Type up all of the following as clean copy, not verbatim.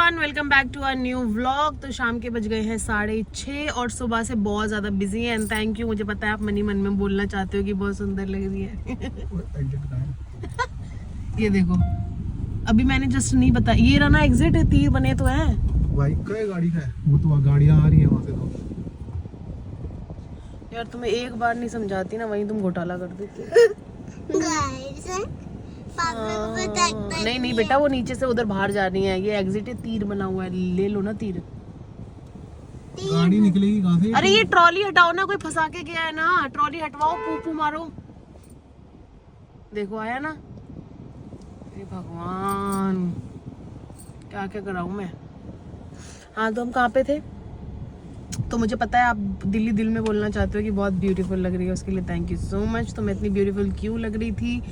Everyone, welcome back to our new vlog. तो शाम के बज गए हैं 6:30 और सुबह से बहुत ज़्यादा बिजी है। एंड थैंक यू, मुझे पता है आप मन ही मन में बोलना चाहते हो कि बहुत सुंदर लग रही है। ये देखो, अभी मैंने जस्ट नहीं बता, ये रहा ना एग्जिट, तीर बने तो है। बाइक का है गाड़ी का है? वो तो गाड़ियाँ आ रही है वहाँ से। तो यार तुम्हें एक बार नहीं समझाती ना, वहीं तुम घोटाला कर देती। नहीं नहीं बेटा, वो नीचे से उधर बाहर जा रही है। ये एग्जिट है, तीर बना हुआ है, ले लो ना तीर। गाड़ी निकलेगी कहाँ से? अरे ये ट्रॉली हटाओ ना, कोई फंसा के गया है ना, ट्रॉली हटवाओ, पू मारो। देखो आया ना। अरे भगवान, क्या क्या कराऊं मैं। हाँ तो हम कहाँ पे थे? तो मुझे पता है आप दिल्ली दिल में बोलना चाहते हो कि बहुत ब्यूटीफुल लग रही है, उसके लिए थैंक यू सो मच। तो मैं इतनी ब्यूटीफुल क्यों लग रही थी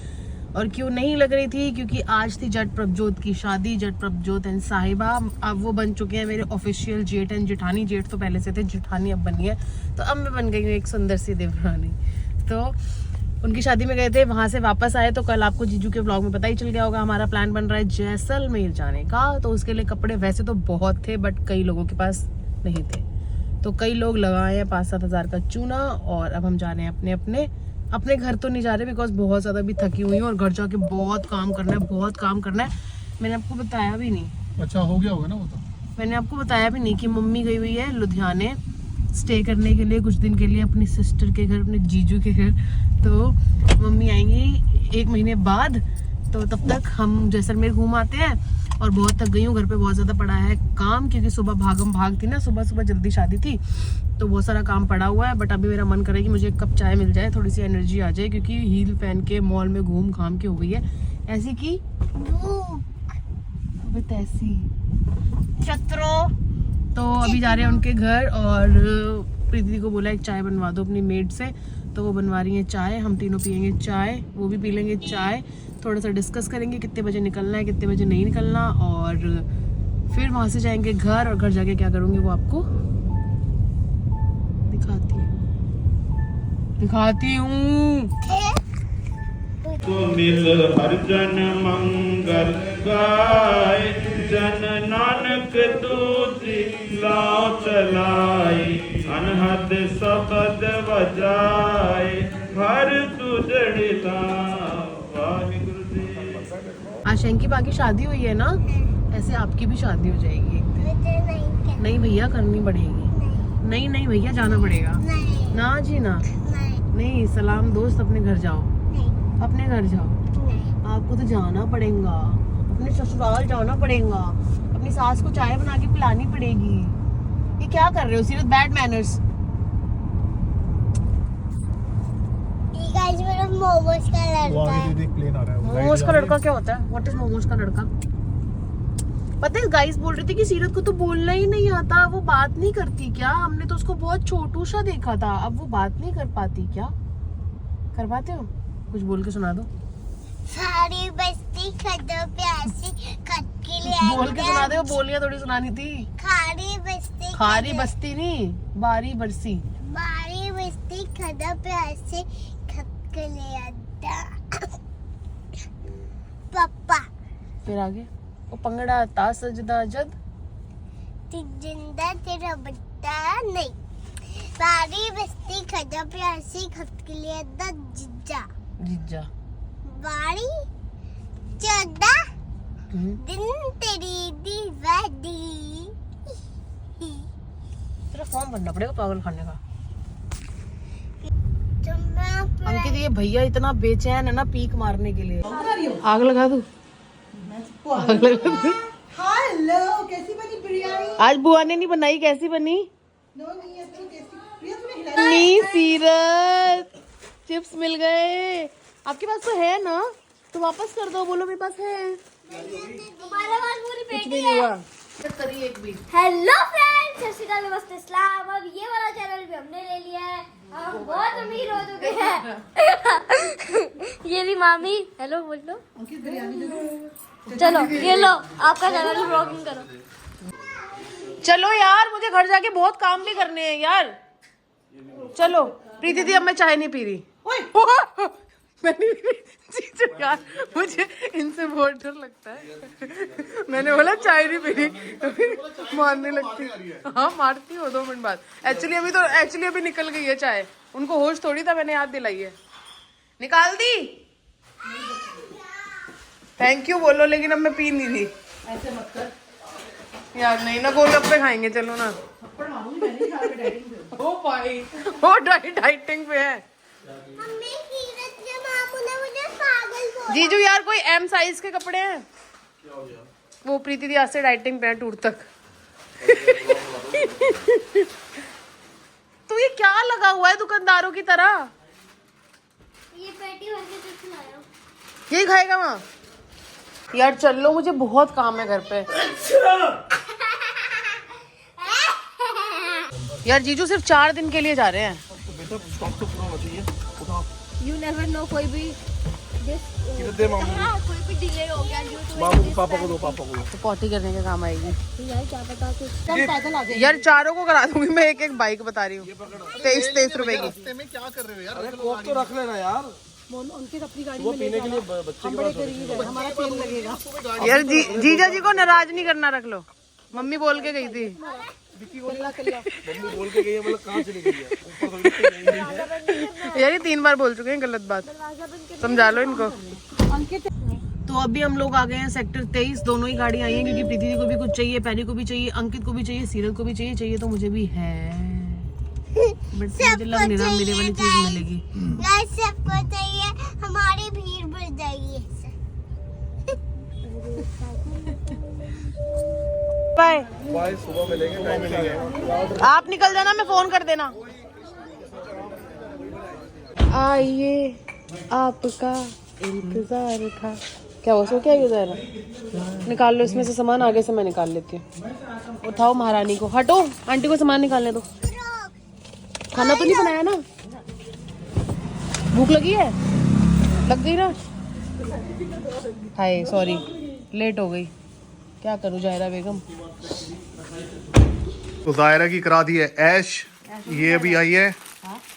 और क्यों नहीं लग रही थी? क्योंकि आज थी जट प्रभजोत की शादी। जट प्रभजोत एंड साहिबा, अब वो बन चुके हैं मेरे ऑफिशियल जेठ एंड जेठानी। जेठ तो पहले से थे, जेठानी अब बनी है। तो अब मैं बन गई हूँ एक सुंदर सी देवरानी। तो उनकी शादी में गए थे, वहां से वापस आए। तो कल आपको जीजू के व्लॉग में पता ही चल गया होगा, हमारा प्लान बन रहा है जैसलमेर जाने का। तो उसके लिए कपड़े वैसे तो बहुत थे, बट कई लोगों के पास नहीं थे। तो कई लोग लगाए हैं 5-7 हज़ार का चूना। और अब हम जा रहे हैं अपने घर तो नहीं जा रहे, बिकॉज बहुत ज़्यादा भी थकी हुई हूँ और घर जाके बहुत काम करना है, बहुत काम करना है। मैंने आपको बताया भी नहीं। अच्छा हो गया होगा ना वो तो। मैंने आपको बताया भी नहीं कि मम्मी गई हुई है लुधियाने स्टे करने के लिए कुछ दिन के लिए, अपनी सिस्टर के घर, अपने जीजू के घर। तो मम्मी आएंगी 1 महीने बाद। तो तब तक हम जैसलमेर घूम आते हैं। और बहुत थक गई हूँ, घर पे बहुत ज़्यादा पड़ा है काम, क्योंकि सुबह भागम भाग थी ना, सुबह जल्दी शादी थी, तो बहुत सारा काम पड़ा हुआ है। बट अभी मेरा मन करे कि मुझे एक कप चाय मिल जाए, थोड़ी सी एनर्जी आ जाए, क्योंकि हील पहन के मॉल में घूम घाम के हो गई है ऐसी की तैसी चत्रो। तो अभी जा रहे हैं उनके घर और प्रीति दी को बोला एक चाय बनवा दो अपनी मेड से, तो वो बनवा रही है चाय। हम तीनों पियेंगे चाय, वो भी पी लेंगे चाय, थोड़ा सा डिस्कस करेंगे कितने बजे निकलना है, कितने बजे नहीं निकलना। और फिर वहाँ से जाएंगे घर, और घर जाके क्या करूँगी वो आपको दिखाती हूँ। तो मिल हर जन मंगल गाय, जन नानक दूती लाओ चलाई, अनहद शब्द बजाए, हर तुझड़ी वाहिगुरु जी। आज शंकी बा की शादी हुई है ना, ऐसे आपकी भी शादी हो जाएगी एक दिन। नहीं भैया, करनी पड़ेगी। नहीं नहीं भैया, जाना पड़ेगा। ना जी ना, नहीं सलाम दोस्त, अपने घर जाओ। अपने घर जाओ। आपको तो जाना पड़ेगा, अपने ससुराल जाना पड़ेगा, अपनी सास को चाय बना के पिलानी पड़ेगी। ये क्या कर रहे हो सीरियस? Bad manners. मोमोज का लड़का है। मोमोज का लड़का क्या होता है? व्हाट इज मोमोज का लड़का? पता है गाइस बोल रही थी कि सीरत को तो बोलना ही नहीं आता, वो बात नहीं करती क्या? हमने तो उसको बहुत छोटू सा देखा था, अब वो बात नहीं कर पाती क्या? करवाते हो? कुछ बोल के सुना दो। सारी बस्ती खदो प्यासी, खत के लिए बोल के सुना दे, वो बोलियां थोड़ी सुनानी थी। खारी बस्ती नहीं, बारी बरसी। बारी बस्ती खदो प्यासी, खत के लिए पापा। फिर आगे वो पंगड़ा ता सजदा जद जिंदा तेरा बट्टा नहीं, बारी बस्ती खदो प्यासी, खत के लिए जिज्जा जिज्जा। बारी 14 दिन तेरी दीवानी। तेरा फॉर्म भरना पड़ेगा पागल खाने का। तो अंकित ये भैया इतना बेचैन है ना पीक मारने के लिए। आग लगा दूं? आग लगा दूं? हेलो, कैसी बनी बिरयानी? आज बुआ ने नहीं बनाई, कैसी बनी? नहीं है तो कैसी? प्रिया तूने हिलाई? नहीं सीरत, चिप्स मिल गए। आपके पास तो है ना, तो वापस कर दो, बोलो मेरे पास है। तुम्हारे पास पूरी कुछ भी नहीं हुआ। करिए एक भी। हेलो फ्रेंड्स, सत श्री अकाल, नमस्ते, इस्लाम। अब ये वाला चैनल भी हमने ले लिया है, हम बहुत अमीर हो चुके हैं। ये भी मामी, हेलो बोल लो। चलो ये लो, आपका चैनल ब्लॉगिंग करो। चलो यार, मुझे घर जाके बहुत काम भी करने हैं यार। चलो प्रीति दी, अब मैं चाय नहीं पी रही। मैंने जीजू यार मुझे इनसे बहुत डर लगता है। मैंने बोला चाय नहीं पीनी, मारने लगती। हाँ मारती हो 2 मिनट बाद। एक्चुअली अभी निकल गई है चाय, उनको होश थोड़ी था, मैंने याद दिलाई है। निकाल दी, थैंक यू बोलो, लेकिन अब मैं पी नहीं थी। ऐसे मत कर यार नहीं ना, गोलगप्पे खाएंगे, चलो ना। थप्पड़ मारूंगी मैं, नहीं खा के डाइटिंग पे। ओ भाई वो डाइटिंग पे है। मम्मी सीरत के मामू ने मुझे पागल बोला। जीजू यार कोई एम साइज के कपड़े हैं? वो प्रीति दी आज से डाइटिंग पे है टूर तक। तो ये क्या लगा हुआ है दुकानदारों की तरह? ये पेटी भर के चिप्स लाया। यही खाएगा वहाँ? यार चल लो, मुझे बहुत काम है घर पे। यार जीजू सिर्फ 4 दिन के लिए जा रहे हैं। You never know, कोई भी दे मामू कोई भी डिले हो गया जो तुम्हें मामू पापा को दो, पापा को दो। तो पॉटी करने के काम आएगी। यार क्या पता कुछ चल पैदल आ जाए। यार चारों को करा दूंगी मैं, एक बाइक बता रही हूँ 23 रुपए की। रास्ते में क्या कर रहे हो यार? अरे कोक तो रख लेना यार, उनकी अपनी गाड़ी वो में ले पीने के लिए जाना। बच्चे हम के बड़े पास गरीब हैं, हमारा तेल लगेगा। यार जीजा जी को नाराज नहीं करना, रख लो। मम्मी बोल के गई थी। मम्मी बोल के गई है, मतलब कहाँ चली गई है? ऊपर थोड़ी सी गई है। यार ये 3 बार बोल चुके हैं गलत बात, समझा लो इनको। अंकित तो अभी हम लोग आ गए हैं सेक्टर 23। दोनों ही गाड़ी आई हैं क्योंकि प्रीति जी को भी कुछ चाहिए, पैरी को भी चाहिए, अंकित को भी चाहिए, सीरत को भी चाहिए तो मुझे भी है, बट मुझे लग नहीं रहा मेरे वाली चीज मिलेगी। सबको चाहिए, हमारी भीड़ बढ़ जाएगी। बाय। भाई सुबह मिलेंगे, टाइम मिलेंगे। आप निकल जाना, मैं फोन कर देना। आइए आपका इंतजार था। क्या वो सो क्या गुजारा? निकाल लो इसमें से सामान, आगे से मैं निकाल लेती हूँ। उठाओ महारानी को, हटो, आंटी को सामान निकालने दो। खाना तो नहीं बनाया ना? भूख लगी है? लग गई ना? हाय सॉरी, लेट हो गई, क्या करूँ जायरा बेगम। तो जायरा की करा दी है ऐश, ये अभी आई है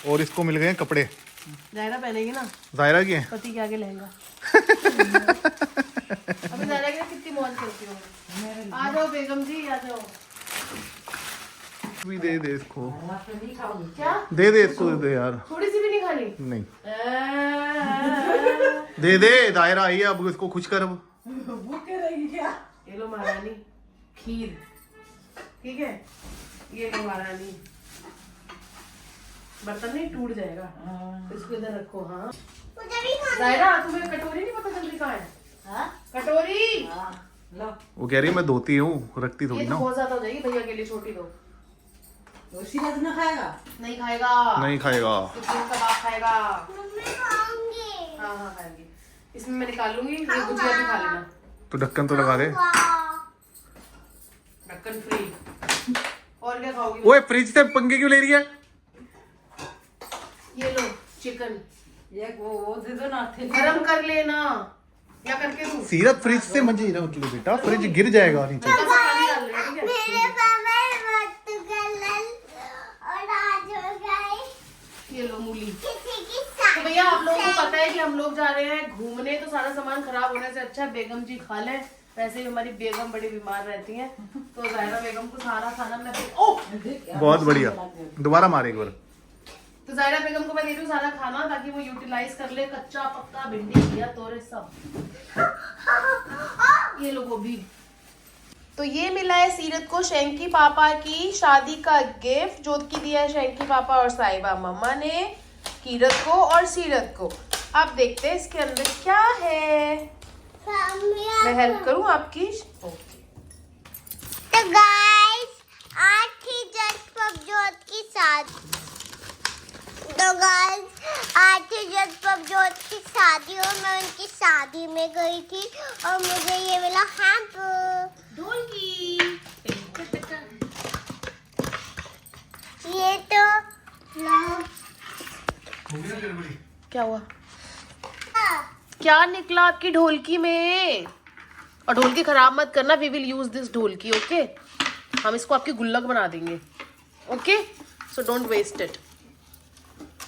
और इसको मिल गए हैं कपड़े। जायरा पहनेगी ना जायरा की है। पति के आगे लहंगा। अभी जायरा के कितनी मौज करती हूँ। आ जाओ बेगम जी, आ जाओ। भी दे दे इसको, क्या दे दे इसको, दे दे यार। थोड़ी सी भी नहीं खानी? नहीं दे दे, दायरा आई है, अब इसको खुश कर। अब भूखे रहेगी क्या? ये लो महारानी खीर, ठीक है? ये लो महारानी, बर्तन नहीं टूट जाएगा, इसको इधर रखो। हाँ जायरा, तुम्हें कटोरी नहीं पता चल रही कहाँ है? कटोरी वो कह रही है मैं धोती हूँ, रखती ये थोड़ी तो ना। बहुत ज्यादा हो जाएगी, भैया के लिए छोटी दो। तो सीरत ना खाएगा? नहीं खाएगा, नहीं खाएगा। चिकन कबाब खाएगा। मम्मी खाऊंगी। हाँ हाँ खाएगी। इसमें मैं निकालूंगी, ये गुजिया भी खा लेना। तो ढक्कन तो लगा दे। ढक्कन फ्री। और क्या खाओगी? ओए फ्रिज से पंखे क्यों ले रही है? ये लो चिकन, ये वो दे दो ना, थे गरम कर लेना, या करके दूं? सीरत फ्रिज से मत ही रख लो बेटा, फ्रिज गिर जाएगा नीचे। थोड़ा सा पानी डाल लेना, ठीक है? मेरे पापा मत गलन और आज हो गए ये लो मूली। किसी की तो भैया आप लोगों को पता है कि हम लोग जा रहे हैं घूमने, तो सारा सामान खराब होने से अच्छा है बेगम जी खा लें। वैसे ही हमारी बेगम बड़ी बीमार रहती हैं, तो जायरा बेगम को सारा खाना मैं बहुत बढ़िया, दोबारा मारे एक बार। तो जायरा बेगम को मैं दे दूं सारा खाना, ताकि वो यूटिलाइज कर ले, कच्चा पक्का भिंडी घिया तोरे सब। ये लो गोभी। तो ये मिला है सीरत को शैंकी पापा की शादी का गिफ्ट, जो कि दिया है शैंकी पापा और साहिबा मम्मा ने कीरत को और सीरत को। अब देखते हैं इसके अंदर क्या है। मैं हेल्प करूं आपकी? तो गाइस आज थी जस्ट प्रभजोत की शादी। तो गाइस आज थी जस्ट प्रभजोत की शादी और मैं उनकी शादी में गई थी और मुझे ये मिला हैम्पर ढोलकी। ये तो क्या हुआ? क्या निकला आपकी ढोलकी में? और ढोलकी खराब मत करना, वी विल यूज दिस ढोलकी, ओके? हम इसको आपकी गुल्लक बना देंगे, okay? So don't waste it.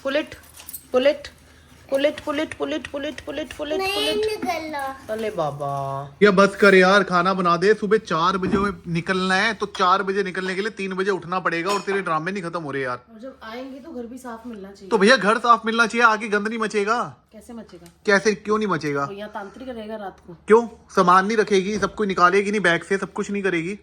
Pull it pull it pull it pull it pull it pull it pull it नहीं पुलिट। निकलना। अरे बाबा या बस कर यार, खाना बना दे। सुबह 4 बजे निकलना है तो 4 बजे निकलने के लिए 3 बजे उठना पड़ेगा, और तेरे ड्रामे नहीं खत्म हो रहे यार। और जब आएंगे तो घर भी साफ मिलना चाहिए। तो भैया घर साफ मिलना चाहिए, आगे गंद नहीं मचेगा। कैसे मचेगा? कैसे, क्यों नहीं मचेगा? तो यहाँ तांत्रिक रहेगा रात को। क्यों? सामान नहीं रखेगी, सब कुछ निकालेगी नहीं बैग से, सब कुछ नहीं करेगी।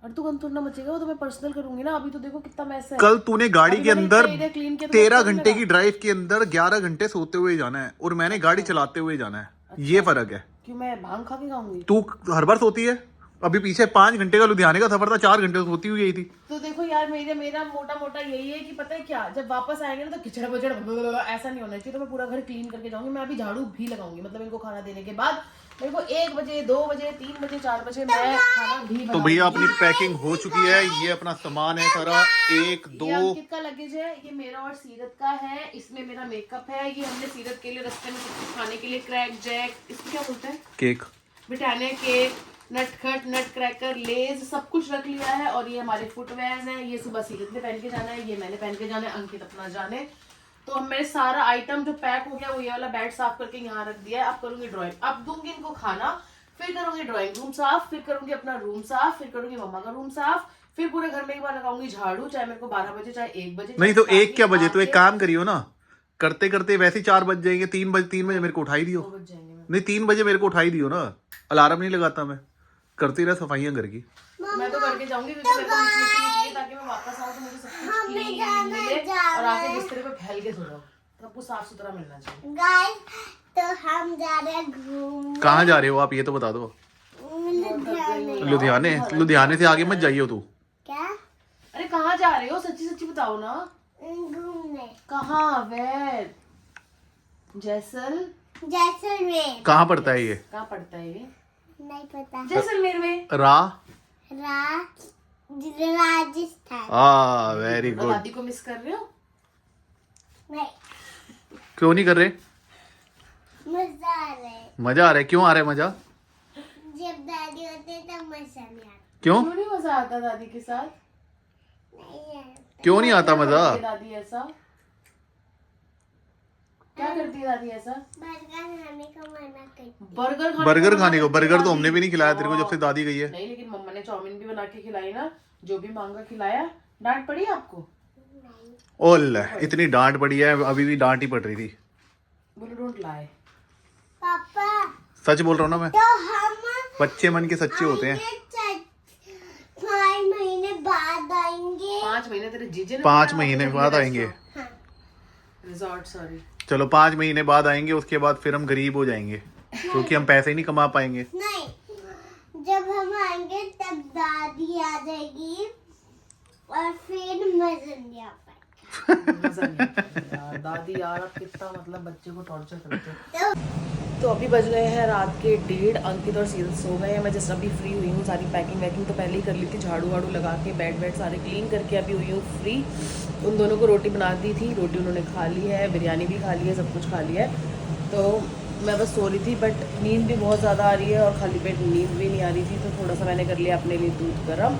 और तू गंद थोड़ा मचेगा, वो तो मैं पर्सनल करूंगी ना। अभी तो देखो कितना मैस है। कल तूने गाड़ी अभी के मैंने अंदर इतना एरिया clean किया तो 13 अच्छा नहीं घंटे लगा। की ड्राइव के अंदर 11 घंटे सोते हुए जाना है, और मैंने गाड़ी चलाते हुए जाना है। ये फर्क है। क्यों मैं भांग खा के खाऊंगी? तू हर बार सोती है। अभी पीछे 5 घंटे का लुधियाने का सफर था, 4 घंटे सोती हुई गई थी। तो देखो यार, मेरा मोटा मोटा यही है कि पता है क्या, जब वापस आएंगे ना तो किचड़ बचड़ ऐसा नहीं होना चाहिए। तो मैं पूरा घर क्लीन करके जाऊंगी। मैं अभी झाड़ू भी लगाऊंगी, मतलब इनको खाना देने के बाद मेरे को 1 बजे 2 बजे 3 बजे 4 बजे मैं खाना भी तो बनाऊंगी। भैया अपनी पैकिंग हो चुकी है। ये अपना सामान है सारा, 1 2 ये अंकित का लगेज है, ये मेरा और सीरत का है। इसमें मेरा मेकअप है। ये हमने सीरत के लिए रास्ते में सब कुछ खाने के लिए क्रैक जैक, इसको क्या बोलते हैं, केक, ब्रिटानिया केक, नटखट, नट क्रैकर, लेज, सब कुछ रख लिया है। और ये हमारे फुटवेयर्स हैं। ये सुबह सीरत ने पहन के जाना है, ये मैंने पहन के जाना है, अंकित अपना जाने। तो मेरे सारा आइटम जो पैक हो गया वो ये वाला बेड साफ करके यहाँ रख दिया है। अब करूंगी ड्राइंग, अब दूंगी इनको खाना, फिर करूंगी ड्राइंग रूम साफ, फिर करूंगी अपना रूम साफ, फिर करूंगी मम्मा का रूम साफ, फिर पूरे घर में एक बार लगाऊंगी झाड़ू, चाहे मेरे को 12 बजे चाहे 1 बजे। नहीं तो 1 क्या बजे? तो एक काम करियो ना, करते करते वैसे ही 4 बज जाएंगे। 3 बजे मेरे को उठाई दियो। बज जाएंगे। नहीं 3 बजे मेरे को उठाई दियो ना, अलार्म नहीं लगाता मैं, करती रह सफाइयां घर की। मैं तो करके जाऊंगी क्योंकि मेरे को मीटिंग चाहिए, ताकि मैं वापस आऊं तो मुझे सब कुछ क्लीन मिले और आके बिस्तर पे फैल के सो जाऊं। सब कुछ साफ सुथरा मिलना चाहिए। गाइस, तो हम जा रहे हैं घूमने कहाँ जा रहे हो आप, ये तो बता दो। लुधियाने। लुधियाने से आगे मत जाइयो तू। क्या? अरे कहाँ जा रहे हो, सच्ची सच्ची बताओ ना। घूमने। कहाँ? वेर? जैसलमेर। कहाँ पड़ता है ये? कहाँ पड़ता है ये? नहीं पता। जैसलमेर में। राजस्थान। वेरी और गुड। दादी को मिस कर रहे हो? नहीं, क्यों नहीं कर रहे? मजा आ रहा है। मजा आ रहा है। क्यों आ रहा है मजा? जब दादी होते तब मजा नहीं आता। क्यों? क्यों नहीं मजा आता दादी के साथ? नहीं आता। क्यों नहीं आता मजा? करती है दादी ऐसा? क्या करती है दादी ऐसा? बर्गर खाने को मना करती। बर्गर खाने को? बर्गर तो हमने भी नहीं खिलाया तेरे को जब से दादी गई है। नहीं, लेकिन मम्मा ने चाउमीन भी बना के खिलाई ना, जो भी मांगा खिलाया। डांट पड़ी आपको? ओले, इतनी डांट पड़ी है, अभी भी डांट ही पड़ रही थी। बोलो डोंट लाई। पापा, सच बोल रहा हूँ ना मैं, तो हम बच्चे मन के सच्चे होते हैं। 5 महीने बाद आएंगे। 5 महीने तेरे जीजे ने 5 महीने बाद आएंगे। हाँ। Resort, sorry. चलो 5 महीने बाद आएंगे, उसके बाद फिर हम गरीब हो जाएंगे क्योंकि हम पैसे ही नहीं कमा पाएंगे। नहीं, जब हम आएंगे तब दादी आ जाएगी और फिर मजा नहीं आ पाएगा। मजा नहीं आता यार। दादी यार अब कितना मतलब बच्चे को टॉर्चर करते हैं। तो अभी बज गए हैं रात के 1:30। अंकित और सीरत सो गए हैं। मैं जस्ट अभी फ्री हुई हूँ। सारी पैकिंग वैकिंग तो पहले ही कर ली थी, झाड़ू वाड़ू लगा के बेड वेड सारे क्लीन करके अभी हुई हूँ फ्री। उन दोनों को रोटी बना दी थी, रोटी उन्होंने खा ली है, बिरयानी भी खा ली है, सब कुछ खा लिया है। तो मैं बस सो रही थी, बट नींद भी बहुत ज़्यादा आ रही है और खाली पेट नींद भी नहीं आ रही थी। तो थोड़ा सा मैंने कर लिया अपने लिए दूध गर्म,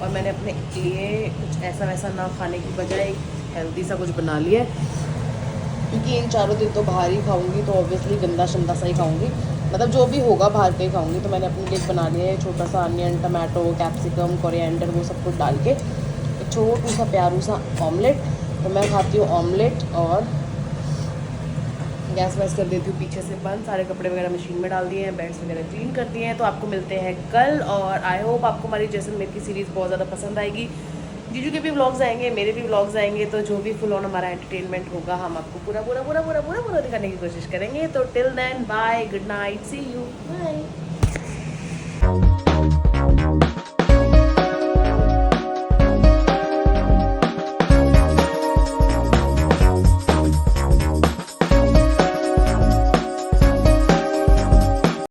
और मैंने अपने लिए कुछ ऐसा वैसा ना खाने की बजाय हेल्दी सा कुछ बना लिया है, क्योंकि इन 4 दिन तो बाहर ही खाऊंगी, तो ऑब्वियसली गंदा शंदा सा ही खाऊंगी, मतलब जो भी होगा बाहर के ही खाऊंगी। तो मैंने अपने लिए बना लिया है छोटा सा अनियन, टमाटो, कैप्सिकम, कोरिएंडर, वो सब कुछ डाल के एक छोटू सा प्यारू सा ऑमलेट। तो मैं खाती हूँ ऑमलेट, और गैस वैस कर देती हूँ पीछे से बंद। सारे कपड़े वगैरह मशीन में डाल दिए हैं, बेड्स वगैरह क्लीन कर दिए हैं। तो आपको मिलते हैं कल, और आई होप आपको हमारी जैसलमेर की सीरीज़ बहुत ज़्यादा पसंद आएगी। जीजू के भी व्लॉग्स आएंगे, मेरे भी व्लॉग्स आएंगे, तो जो भी फुल ऑन हमारा एंटरटेनमेंट होगा हम आपको पूरा दिखाने की कोशिश करेंगे। तो till then bye, good night, see you, bye.